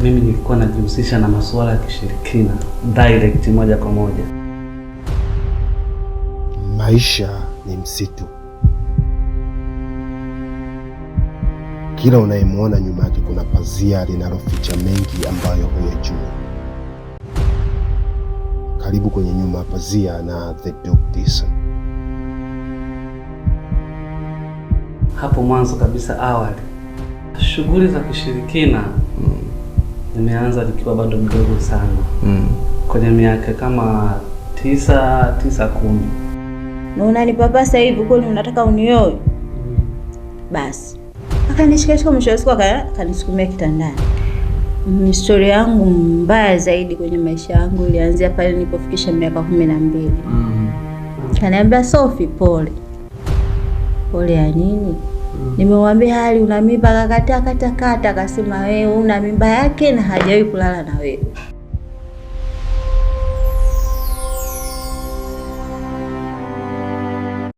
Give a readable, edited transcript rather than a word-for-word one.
mimi nilikuwa najihusisha na masuala ya kishirikina direct, moja kwa moja. Maisha ni msitu. Kila unayemwona nyuma yake kuna pazia linaloficha mengi ambayo huyajui. Karibu kwenye Nyuma ya Pazia na The Dog Dyson. Hapo mwanzo kabisa, awali, shughuli za kishirikina nimeanza nikiwa bado mdogo sana, kwenye miaka kama 9, 10. Na unanipapasa hivi, kwani unataka unioe? Basi akanishika mwisho wa siku akanisukumia kitandani. Historia yangu mbaya zaidi kwenye maisha yangu ilianzia pale nilipofikisha miaka 12. Kaniambia, Sophie, pole. Pole ya nini? Nimemwambia hali una mimba, akakataa, akasema wewe una mimba yake na hajawahi kulala na wewe.